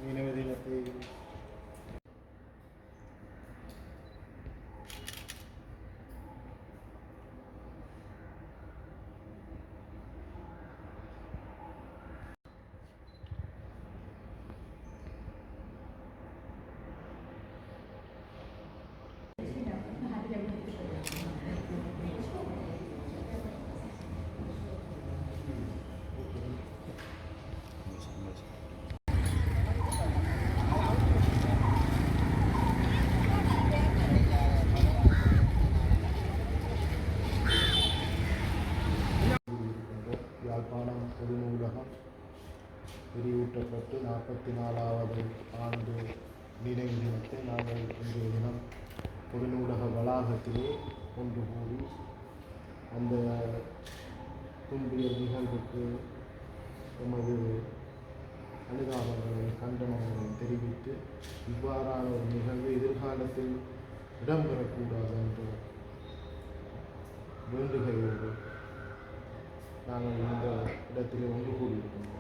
நினைவு தினத்தை யாழ்ப்பாணம் பொது நூலகம் விரிவூட்டப்பட்டு 44வது ஆண்டு நினைவு தினத்தை நாங்கள் இன்றைய தினம் பொது நூலக வளாகத்திலே ஒன்று கூடி அந்த துன்பியல் நிகழ்வுக்கு எமது அனுதாபங்களை கண்டனங்களை தெரிவித்து இவ்வாறான ஒரு நிகழ்வு எதிர்காலத்தில் இடம்பெறக்கூடாது என்ற வேண்டுகையோடு நாங்கள் இந்த இடத்திலே ஒன்று கூடியிருக்கின்றோம்.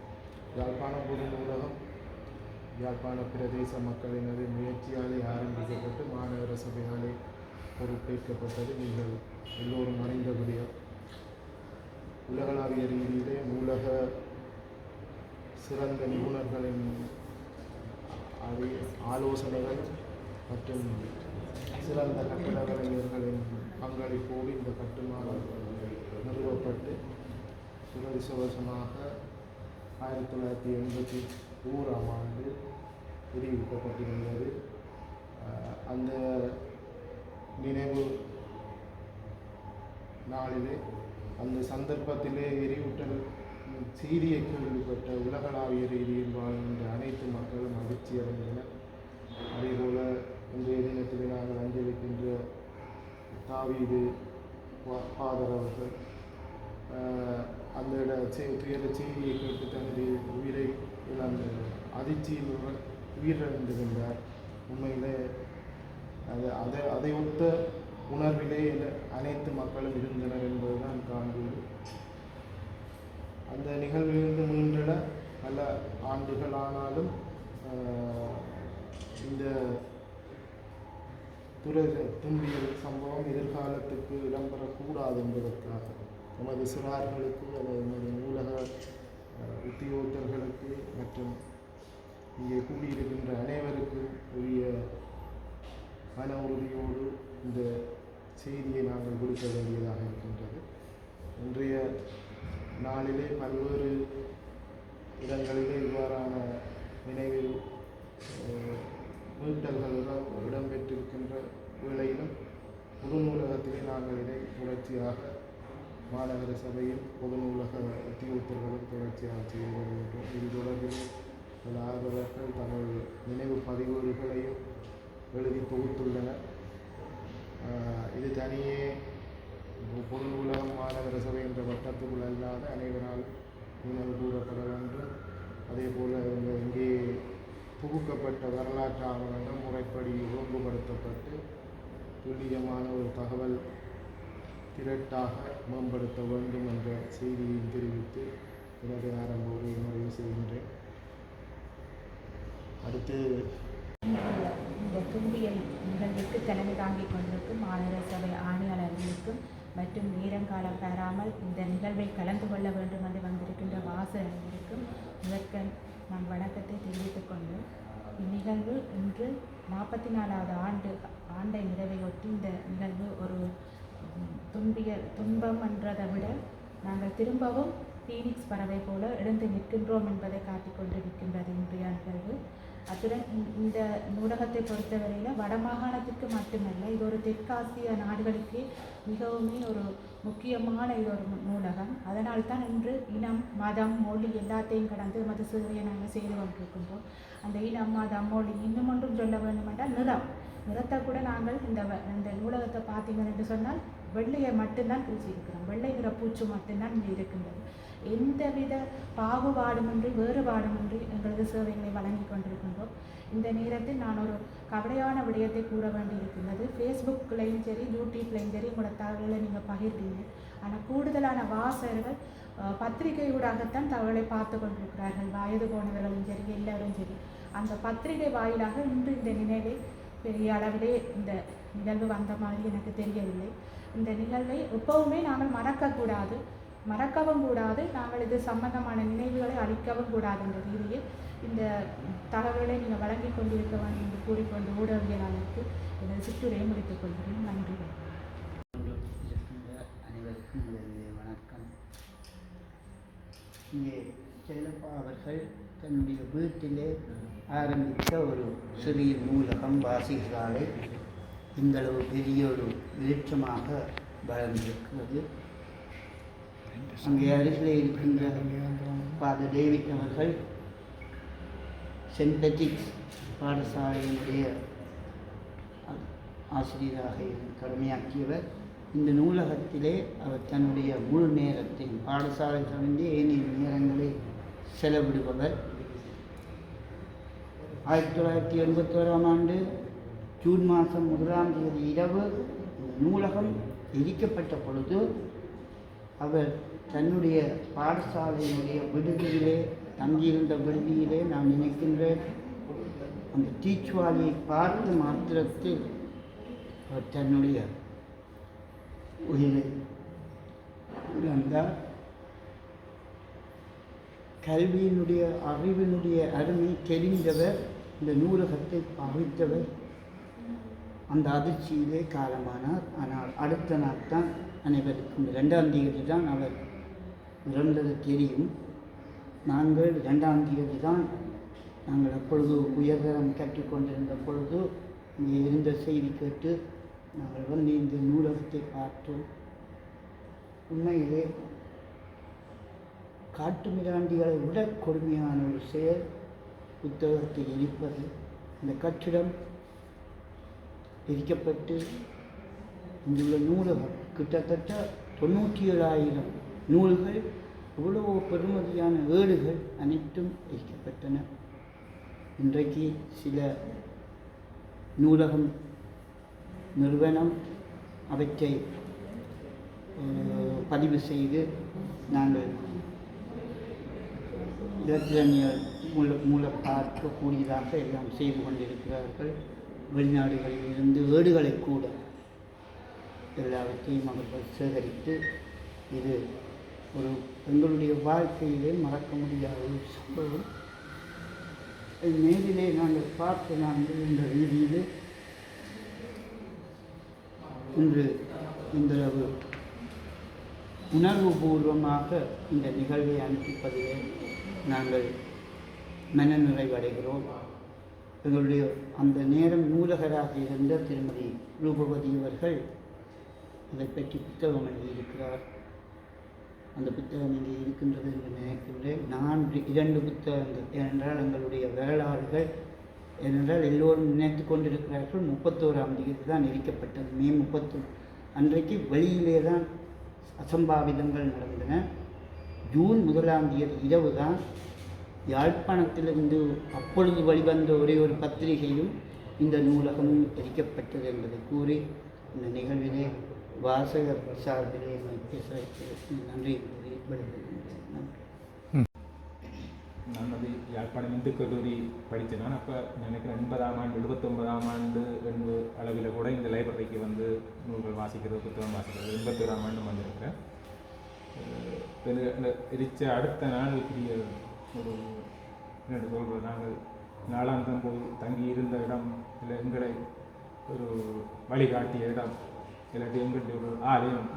யாழ்ப்பாணம் பொது நூலகம் யாழ்ப்பாண பிரதேச மக்களினது முயற்சியாலே ஆரம்பிக்கப்பட்டு மாநகர சபையாலே பொறுப்பேற்கப்பட்டது. நீங்கள் எல்லோரும் அறிந்தபடியே உலகளாவிய ரீதியிலே நூலக சிறந்த நிபுணர்களின் ஆலோசனைகள் மற்றும் சிறந்த கட்டட கலைஞர்களின் பங்களிப்போடு இந்த கட்டுமானம் நிறுவப்பட்டு துரதிர்ஷ்டவசமாக 1981ஆம் ஆண்டு விரிவுக்கப்பட்டிருந்தது. அந்த நினைவு நாளிலே அந்த சந்தர்ப்பத்திலே எரியூட்டல் செய்தியை கேள்விப்பட்ட உலகளாவிய ரீதியில் வாழ்கின்ற அனைத்து மக்களும் மகிழ்ச்சி அடைந்தனர். அதேபோல இன்றைய தினத்திலே நாங்கள் அஞ்சலிக்கின்ற தாவீது ஃபாதர் அவர்கள் அந்த துயர செய்தியை கேட்டு தனது உயிரை இழந்த அதிர்ச்சியில் உயிரிழந்திருந்தார். உண்மையிலே அதை ஒத்த உணர்விலே அனைத்து மக்களும் இருந்தனர் என்பதுதான் காண்கிறது. அந்த நிகழ்விலிருந்து மீண்டெழ பல ஆண்டுகள் ஆனாலும் இந்த துன்பியல் சம்பவம் எதிர்காலத்துக்கு இடம்பெறக்கூடாது என்பதற்காக நமது சிறார்களுக்கு நமது நூலக உத்தியோகத்தர்களுக்கு மற்றும் இங்கே கூடியிருக்கின்ற அனைவருக்கும் உரிய மன உறுதியோடு இந்த செய்தியை நாங்கள் கொடுக்க வேண்டியதாக இருக்கின்றது. இன்றைய நாளிலே பல்வேறு இடங்களிலே இவ்வாறான நினைவில் மீட்டல்கள் இடம்பெற்றிருக்கின்ற வேளையிலும் பொது நூலகத்திலே நாங்கள் இதை தொடர்ச்சியாக மாநகர சபையில் பொது நூலக உத்தியோகத்தர்களும் தொடர்ச்சியாக செய்து வருகின்றோம். இது தொடர்பில் பல ஆர்வலர்கள் தங்கள் நினைவு பதிவுகளையும் எழுதி தொகுத்துள்ளனர். இது தனியே பொது நூலகம் மாநகர சபை என்ற வட்டத்துக்குள் அல்லாத அனைவரால் நினைவு கூறப்பட வேண்டும். அதே போல் இங்கே தொகுக்கப்பட்ட வரலாற்று ஆவணங்கள் முறைப்படி ஒழுங்குபடுத்தப்பட்டு துல்லியமான ஒரு தகவல் திரட்டாக மேம்படுத்த வேண்டும் என்ற செய்தியை தெரிவித்து எனது ஆரம்போடு நிறைவு செய்கின்றேன். அடுத்து இந்த துன்பியல் நிகழ்வுக்கு தலைமை தாங்கிக் கொண்டிருக்கும் மாநகர சபை ஆணையாளர்களுக்கும் மற்றும் நேரங்காலம் பெறாமல் இந்த நிகழ்வை கலந்து கொள்ள வேண்டும் என்று வந்திருக்கின்ற வாசகர்களுக்கும் முதற்கண் நான் வணக்கத்தை தெரிவித்துக் கொண்டு இந்நிகழ்வு இன்று 44வது ஆண்டை நிறைவையொட்டி இந்த நிகழ்வு ஒரு துன்பம் என்றதை விட நாங்கள் திரும்பவும் பீனிக்ஸ் பறவை போல எழுந்து நிற்கின்றோம் என்பதை காட்டிக்கொண்டிருக்கின்றது இன்றைய நிகழ்வு. அத்துடன் இந்த நூலகத்தை பொறுத்தவரையில் வடமாகாணத்திற்கு மட்டுமல்ல, இது ஒரு தெற்காசிய நாடுகளுக்கு மிகவும் ஒரு முக்கியமான இது ஒரு நூலகம். அதனால்தான் இன்று இனம், மதம், மொழி எல்லாத்தையும் கடந்து மத சேவையை நாங்கள் செய்து கொண்டிருக்கின்றோம். அந்த இனம், மதம், மொழி இன்னும் ஒன்றும் சொல்ல வேண்டுமென்றால் நிறத்தை கூட நாங்கள் இந்த நூலகத்தை பார்த்தீங்கன்னு என்று சொன்னால் வெள்ளையை மட்டும்தான் பூசியிருக்கிறோம். வெள்ளை நிற பூச்சு மட்டும்தான் இங்கே இருக்கின்றது. எந்தவித பாகுபாடுமின்றி வேறுபாடுமின்றி எங்களது சேவைகளை வழங்கி கொண்டிருக்கின்றோம். இந்த நேரத்தில் நான் ஒரு கவலையான விடயத்தை கூற வேண்டியிருக்கின்றது. ஃபேஸ்புக்லையும் சரி, யூடியூப்லையும் சரி உங்களோட தகவல்களை நீங்கள் பகிர்ந்தீங்க. ஆனால் கூடுதலான வாசகர்கள் பத்திரிகையூடாகத்தான் தகவலை பார்த்து கொண்டிருக்கிறார்கள். வயது போனவர்களும் சரி, எல்லாரும் சரி. அந்த பத்திரிகை வாயிலாக இன்று இந்த நினைவை பெரிய அளவிலே இந்த நிகழ்வு வந்த மாதிரி எனக்கு தெரியவில்லை. இந்த நிகழ்வை எப்பவுமே நாங்கள் மறக்கவும் கூடாது. நாங்கள் இது சம்பந்தமான நினைவுகளை அளிக்கவும் கூடாது என்ற ரீதியில் இந்த தகவலை நீங்கள் வழங்கி கொண்டிருக்க வேண்டும் என்று கூறிக்கொண்டு ஊடகவியலாளருக்கு எனது சிற்றுரையை முடித்துக் கொள்கிறேன். நன்றி. அனைவருக்கும் வணக்கம். இங்கே செல்லப்பா அவர்கள் தன்னுடைய வீட்டிலே ஆரம்பித்த ஒரு சிறிய நூலகம் வாசிகளாலே இந்தளவு பெரிய ஒரு வெளிச்சமாக வளர்ந்திருக்கிறது. அங்கே அருகிலே இருக்கின்ற ஃபாதர் டேவிட் அவர்கள் சென்ட் பெட்டிக்ஸ் பாடசாலையினுடைய ஆசிரியராக கடமையாற்றியவர். இந்த நூலகத்திலே அவர் தன்னுடைய முழு நேரத்தையும் பாடசாலை தொடர்ந்து ஏனைய நேரங்களை செலவிடுபவர். 1981 ஆண்டு ஜூன் மாதம் 1ஆம் தேதி இரவு நூலகம் எரிக்கப்பட்ட பொழுது அவர் தன்னுடைய பாடசாலையினுடைய விடுதியிலே தங்கியிருந்த விடுதியிலே நான் நினைக்கின்றேன் அந்த தீச்சுவாலியை பார்த்த மாத்திரத்தில் அவர் தன்னுடைய உயிரை இழந்தார். கல்வியினுடைய அறிவினுடைய அருமை தெரிந்தவர், இந்த நூலகத்தை பாவித்தவர். அந்த அதிர்ச்சியிலே காலமானார். ஆனால் அடுத்த நாள் தான் அனைவருக்கும் 2ஆம் தேதி தான் அவர் இறந்தது தெரியும். நாங்கள் 2ஆம் தேதி தான் நாங்கள் அப்பொழுது உயர்தரம் கற்றுக்கொண்டிருந்த பொழுது இங்கே இருந்த செய்தி கேட்டு நாங்கள் வந்து இந்த நூலகத்தை பார்த்தோம். உண்மையிலே காட்டு மிராண்டிகளை விட கொடுமையான ஒரு செயல் புத்தகத்தை எரிப்பது. இந்த கட்டிடம் எரிக்கப்பட்டு இங்குள்ள நூலகம் கிட்டத்தட்ட 97,000 நூல்கள், இவ்வளவு பெருமதியான ஏடுகள் அனைத்தும் எரிக்கப்பட்டன. இன்றைக்கு சில நூலகம் நிறுவனம் அவற்றை பதிவு செய்து நாங்கள் இலக்கியங்கள் மூல பார்க்கக்கூடியதாக எல்லாம் செய்து கொண்டிருக்கிறார்கள். வெளிநாடுகளில் இருந்து ஏடுகளை கூட எல்லாவற்றையும் அவர்கள் சேகரித்து, இது ஒரு எங்களுடைய வாழ்க்கையிலே மறக்க முடியாத ஒரு சம்பவம். நேரிலே நாங்கள் பார்த்து நாங்கள் என்ற ரீதியில் இன்று இந்தளவு உணர்வுபூர்வமாக இந்த நிகழ்வை அனுப்பிப்பதிலே நாங்கள் மன நிறைவடைகிறோம். எங்களுடைய அந்த நேரம் நூலகராக இருந்த திருமதி ரூபவதி அவர்கள் இதை பற்றி புத்தகம் எழுதியிருக்கிறார். அந்த புத்தகம் இங்கே இருக்கின்றது என்று நினைக்கின்றேன். 2 புத்தகங்கள். ஏனென்றால் எங்களுடைய வரலாறுகள் ஏனென்றால் எல்லோரும் நினைத்து கொண்டிருக்கிறார்கள் 31ஆம் தேதி தான் எரிக்கப்பட்டது. மே 31 அன்றைக்கு வெளியிலே தான் அசம்பாவிதங்கள் நடந்தன. ஜூன் 1ஆம் தேதி இரவு தான் யாழ்ப்பாணத்திலிருந்து அப்பொழுது வெளிவந்த ஒரே ஒரு பத்திரிகையும் இந்த நூலகமும் எரிக்கப்பட்டது என்பதை கூறி இந்த நிகழ்விலே வாசகர் சார்பிலே நன்றி வெளிப்படுத்துகிறேன். நான் வந்து யாழ்ப்பாணம் இந்து கல்லூரி படித்தேன். அப்போ நினைக்கிறேன் 80ஆம் ஆண்டு 79ஆம் ஆண்டு என்பது அளவில் கூட இந்த லைப்ரரிக்கு வந்து நூல்கள் வாசிக்கிறது, புத்தகம் வாசிக்கிறது 81ஆம் ஆண்டு வந்திருக்கிறேன். எரிச்ச அடுத்த நாள் பெரிய ஒரு என்ன சொல்கிறது, நாங்கள் நாளாந்தம் போய் தங்கி இருந்த இடம் இல்லை எங்களை ஒரு வழிகாட்டிய இடம் இல்லாட்டி எங்களுடைய ஒரு ஆலயம்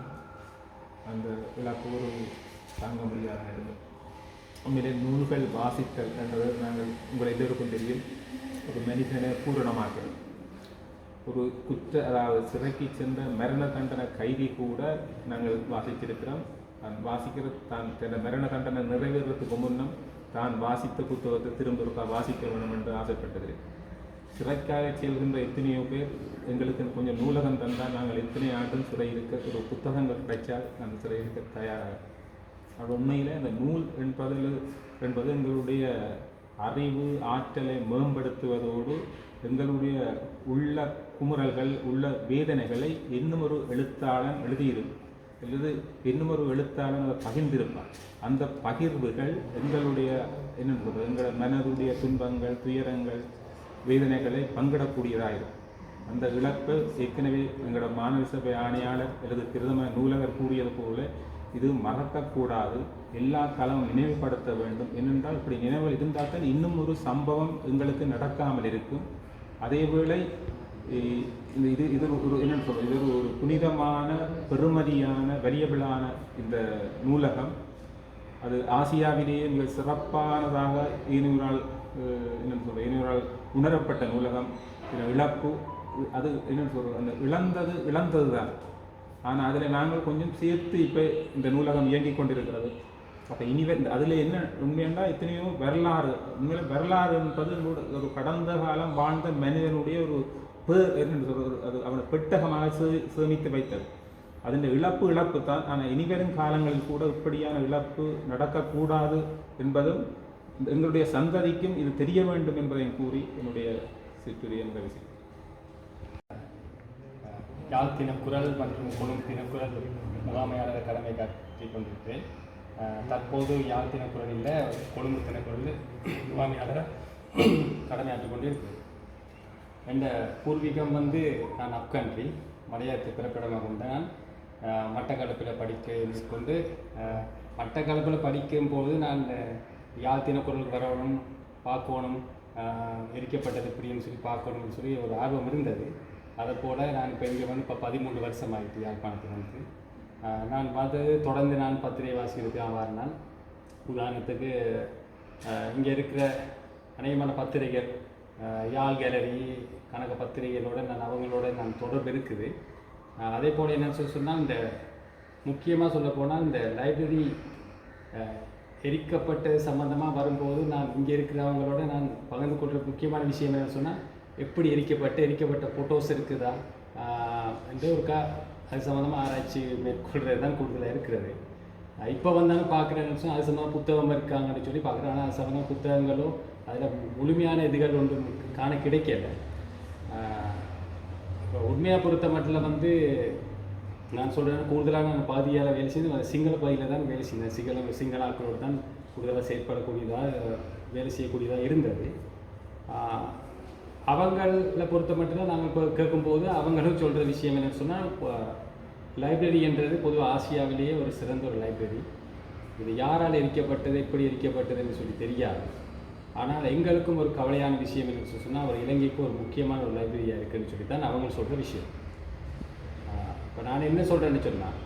அந்த இழப்பு ஒரு தாங்க முடியாத இருந்தது. உண்மையிலே நூல்கள் வாசித்தல் என்பது நாங்கள் உங்களை எல்லோருக்கும் தெரியும் ஒரு மனிதனை பூரணமாக்குறது. ஒரு அதாவது சிறைக்கு சென்ற மரண தண்டனை கைதி கூட நாங்கள் வாசித்திருக்கிறோம். தான் வாசிக்கிற தன் மரண தண்டனை நிறைவேறதுக்கு முன்னம் தான் வாசித்த புத்தகத்தை திரும்ப வாசிக்க வேண்டும் என்று ஆசைப்பட்டது. சிறைக்காக செல்கின்ற எத்தனையோ பேர் எங்களுக்கு கொஞ்சம் நூலகம் தந்தால் நாங்கள் எத்தனை ஆண்டும் சிறை இருக்க ஒரு புத்தகங்கள் கிடைச்சால் அந்த சிறை இருக்க தயாராக. அது உண்மையில் அந்த நூல் என்பது எங்களுடைய அறிவு ஆற்றலை மேம்படுத்துவதோடு எங்களுடைய உள்ள குமுறல்கள் உள்ள வேதனைகளை இன்னும் ஒரு எழுத்தாளன் எழுதியிருக்கு. அல்லது இன்னும் ஒரு எழுத்தாளன் அதை பகிர்ந்திருப்பார். அந்த பகிர்வுகள் எங்களுடைய என்ன சொல்றது, எங்கள் மனதுடைய துன்பங்கள், துயரங்கள், வேதனைகளை பங்கிடக்கூடியதாயிருக்கும். அந்த இழப்பு ஏற்கனவே எங்களோட மாணவ சபை ஆணையாளர் அல்லது பிரதம நூலகர் கூறியது போல இது மறக்கக்கூடாது, எல்லா காலமும் நினைவுபடுத்த வேண்டும். ஏனென்றால் இப்படி நினைவுகள் இருந்தால் தான் இன்னும் ஒரு சம்பவம் எங்களுக்கு நடக்காமல் இருக்கும். அதேவேளை இது ஒரு என்னென்னு சொல்றது, இது ஒரு புனிதமான பெருமதியான வலியபிளான இந்த நூலகம். அது ஆசியாவிலேயே மிக சிறப்பானதாக இனிவரால் என்னென்னு சொல்கிறது, இனிவரால் உணரப்பட்ட நூலகம். இழப்பு அது என்னென்னு சொல்கிறது, அந்த இழந்தது தான். ஆனால் அதில் நாங்கள் கொஞ்சம் சேர்த்து இப்போ இந்த நூலகம் இயங்கிக் கொண்டிருக்கிறது. அப்போ அதில் என்ன உண்மையா எத்தனையோ வரலாறு, உண்மையில வரலாறு என்பது ஒரு கடந்த காலம் வாழ்ந்த மனிதனுடைய ஒரு என்னென்னு சொல்கிறது, அது அவனை பெட்டகமாக சேமித்து வைத்தது. அதன் இழப்பு தான். ஆனால் இனிவரும் காலங்களில் கூட இப்படியான இழப்பு நடக்கக்கூடாது என்பதும் எங்களுடைய சந்ததிக்கும் இது தெரிய வேண்டும் என்பதையும் கூறி என்னுடைய சிற்றுரையை நிறைவு செய்கிறேன். யாழ் தினக்குரல் மற்றும் கொழும்பு தினக்குரல் முகாமையாளர் கடமை காட்டிக் கொண்டிருக்கிறேன். தற்போது யாழ் தினக்குரலில் கொழும்பு தினக்குரலில் முகாமையாளரை கடமையாற்றிக் கொண்டிருக்கிறேன். என்ற பூர்வீகம் நான் அப்கண்ட்ரி மலையாளத்தை பிறப்பிடமாக கொண்ட நான் மட்டக்களப்பில் படிக்க மேற்கொண்டு மட்டக்களப்பில் படிக்கும்போது நான் யாழ் தினக்குரல் வரணும், பார்க்கணும், எரிக்கப்பட்டது எப்படின்னு சொல்லி பார்க்கணும்னு சொல்லி ஒரு ஆர்வம் இருந்தது. அதை போல் நான் இப்போ இங்கே இப்போ 13 வருஷம் ஆகிட்டு யாழ்ப்பாணத்துக்கு நான் தொடர்ந்து நான் பத்திரிகை வாசிக்கிறதுக்கு வரேன். உதாரணத்துக்கு இங்கே இருக்கிற அநேகமான பத்திரிகைகள், யாழ் கேலரி, கணக்க பத்திரிகைகளோட அவங்களோட தொடர்பு இருக்குது. அதே போல் என்னன்னு சொன்னால், இந்த முக்கியமாக சொல்ல போனால் இந்த லைப்ரரி எரிக்கப்பட்ட சம்மந்தமாக வரும்போது நான் இங்கே இருக்கிறவங்களோட நான் பகிர்ந்து கொள்கிற முக்கியமான விஷயம் என்னன்னு சொன்னால், எப்படி எரிக்கப்பட்ட ஃபோட்டோஸ் இருக்குதா என்று ஒருக்கா அது சம்மந்தமாக ஆராய்ச்சி மேற்கொள்கிறது தான் கூடுதலாக இருக்கிறது. இப்போ வந்தாலும் பார்க்குறேன்னு சொன்னால் அது சம்மந்தமாக புத்தகம் இருக்காங்கன்னு சொல்லி பார்க்குறேன். ஆனால் அது சம்மந்தமாக புத்தகங்களோ அதில் முழுமையான இதுகள் ஒன்றும் காண கிடைக்கல. இப்போ உண்மையாக பொறுத்த மட்டும் நான் சொல்கிறேன், கூடுதலாக நான் பாதியால் வேலை செய்து சிங்கள பகுதியில் தான் வேலை செய்தேன். சிங்கள ஆட்களோடு தான் கூடுதலாக செயற்படக்கூடியதாக வேலை செய்யக்கூடியதாக இருந்தது. அவங்களை பொறுத்த மட்டும்தான் நாங்கள் இப்போ கேட்கும்போது அவங்களும் சொல்கிற விஷயம் என்னன்னு சொன்னால், லைப்ரரி என்றது பொதுவாக ஆசியாவிலேயே ஒரு சிறந்த ஒரு லைப்ரரி. இது யாரால் எரிக்கப்பட்டது, எப்படி எரிக்கப்பட்டதுன்னு சொல்லி தெரியாது. ஆனால் எங்களுக்கும் ஒரு கவலையான விஷயம் என்னன்னு சொன்னால், ஒரு இலங்கைக்கு ஒரு முக்கியமான ஒரு லைப்ரரியாக இருக்குதுன்னு சொல்லி தான் அவங்க சொல்கிற விஷயம். இப்போ நான் என்ன சொல்கிறேன்னு சொன்னால்,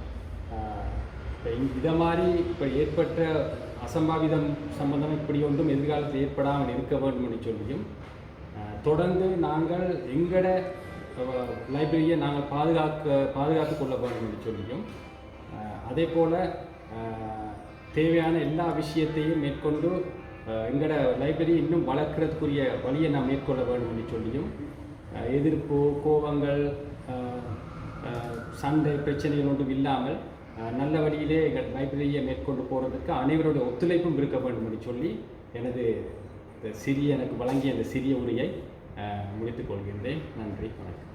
இப்போ இதை மாதிரி இப்போ ஏற்பட்ட அசம்பாவிதம் சம்பந்தம் இப்படி ஒன்றும் எதிர்காலத்தில் ஏற்படாமல் இருக்க வேண்டும் என்று சொல்லியும், தொடர்ந்து நாங்கள் எங்களோட லைப்ரரியை நாங்கள் பாதுகாத்து கொள்ள வேண்டும் என்று சொல்லியும், அதே போல் தேவையான எல்லா விஷயத்தையும் மேற்கொண்டு எங்களோட லைப்ரரி இன்னும் வளர்க்குறதுக்குரிய வழியை நாம் மேற்கொள்ள வேண்டும் என்று சொல்லியும், எதிர்ப்பு, கோபங்கள், சண்டை பிரச்சனைகள் ஒன்றும் இல்லாமல் நல்ல வழியிலே எங்கள் லைப்ரரியை மேற்கொண்டு போகிறதுக்கு அனைவருடைய ஒத்துழைப்பும் இருக்க வேண்டும் என்று சொல்லி எனது எனக்கு வழங்கிய அந்த சிறிய உரையை முடித்துக் கொள்கின்றேன். நன்றி, வணக்கம்.